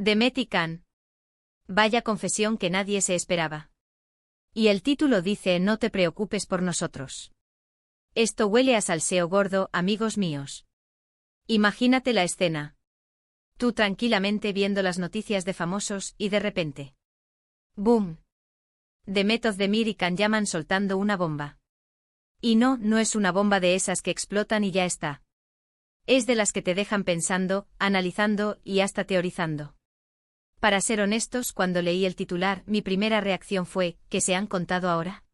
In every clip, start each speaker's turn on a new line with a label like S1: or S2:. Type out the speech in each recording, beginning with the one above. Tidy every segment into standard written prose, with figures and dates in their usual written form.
S1: Demet y Can. Vaya confesión que nadie se esperaba. Y el título dice: no te preocupes por nosotros. Esto huele a salseo gordo, amigos míos. Imagínate la escena. Tú tranquilamente viendo las noticias de famosos y de repente. ¡Boom! Demet Özdemir y Can Yaman soltando una bomba. Y no es una bomba de esas que explotan y ya está. Es de las que te dejan pensando, analizando y hasta teorizando. Para ser honestos, cuando leí el titular, mi primera reacción fue: ¿qué se han contado ahora?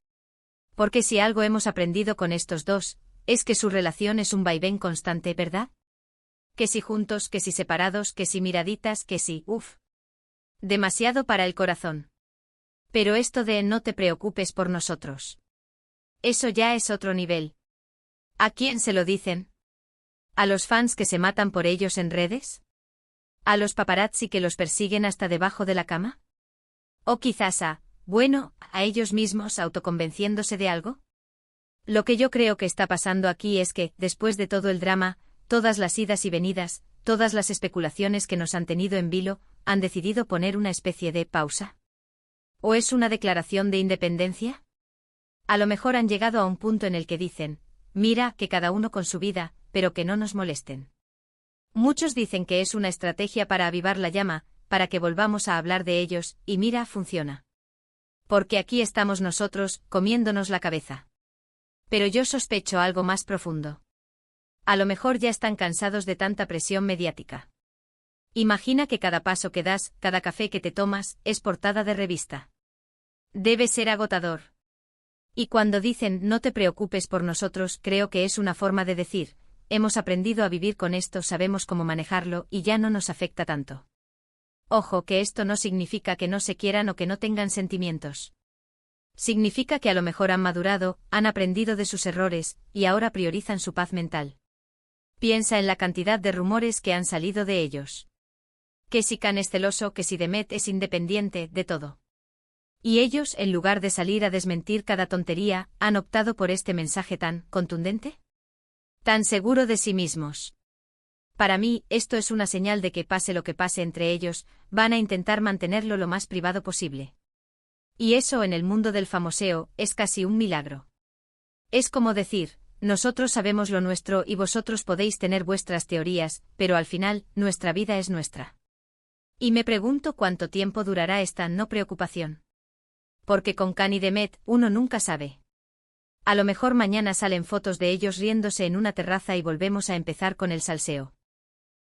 S1: Porque si algo hemos aprendido con estos dos, es que su relación es un vaivén constante, ¿verdad? Que si juntos, que si separados, que si miraditas, que si, demasiado para el corazón. Pero esto de no te preocupes por nosotros. Eso ya es otro nivel. ¿A quién se lo dicen? ¿A los fans que se matan por ellos en redes? ¿A los paparazzi que los persiguen hasta debajo de la cama? ¿O quizás a ellos mismos autoconvenciéndose de algo? Lo que yo creo que está pasando aquí es que, después de todo el drama, todas las idas y venidas, todas las especulaciones que nos han tenido en vilo, han decidido poner una especie de pausa. ¿O es una declaración de independencia? A lo mejor han llegado a un punto en el que dicen: mira, que cada uno con su vida, pero que no nos molesten. Muchos dicen que es una estrategia para avivar la llama, para que volvamos a hablar de ellos, y mira, funciona. Porque aquí estamos nosotros, comiéndonos la cabeza. Pero yo sospecho algo más profundo. A lo mejor ya están cansados de tanta presión mediática. Imagina que cada paso que das, cada café que te tomas, es portada de revista. Debe ser agotador. Y cuando dicen no te preocupes por nosotros, creo que es una forma de decir: hemos aprendido a vivir con esto, sabemos cómo manejarlo y ya no nos afecta tanto. Ojo, que esto no significa que no se quieran o que no tengan sentimientos. Significa que a lo mejor han madurado, han aprendido de sus errores, y ahora priorizan su paz mental. Piensa en la cantidad de rumores que han salido de ellos. Que si Can es celoso, que si Demet es independiente, de todo. Y ellos, en lugar de salir a desmentir cada tontería, han optado por este mensaje tan contundente. Tan seguro de sí mismos. Para mí, esto es una señal de que pase lo que pase entre ellos, van a intentar mantenerlo lo más privado posible. Y eso en el mundo del famoseo, es casi un milagro. Es como decir: nosotros sabemos lo nuestro y vosotros podéis tener vuestras teorías, pero al final, nuestra vida es nuestra. Y me pregunto cuánto tiempo durará esta no preocupación. Porque con Can y Demet, uno nunca sabe. A lo mejor mañana salen fotos de ellos riéndose en una terraza y volvemos a empezar con el salseo.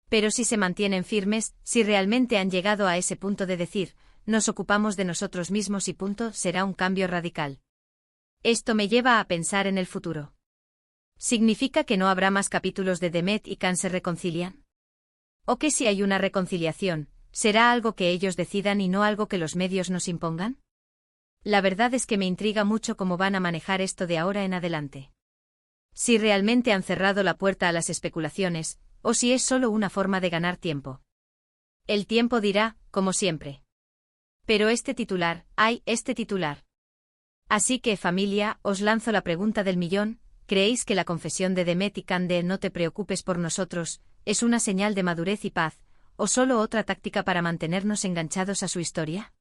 S1: Pero si se mantienen firmes, si realmente han llegado a ese punto de decir: nos ocupamos de nosotros mismos y punto, será un cambio radical. Esto me lleva a pensar en el futuro. ¿Significa que no habrá más capítulos de Demet y Can se reconcilian? ¿O que si hay una reconciliación, será algo que ellos decidan y no algo que los medios nos impongan? La verdad es que me intriga mucho cómo van a manejar esto de ahora en adelante. Si realmente han cerrado la puerta a las especulaciones, o si es solo una forma de ganar tiempo. El tiempo dirá, como siempre. Pero este titular. Así que, familia, os lanzo la pregunta del millón: ¿creéis que la confesión de Demet y Can de no te preocupes por nosotros, es una señal de madurez y paz, o solo otra táctica para mantenernos enganchados a su historia?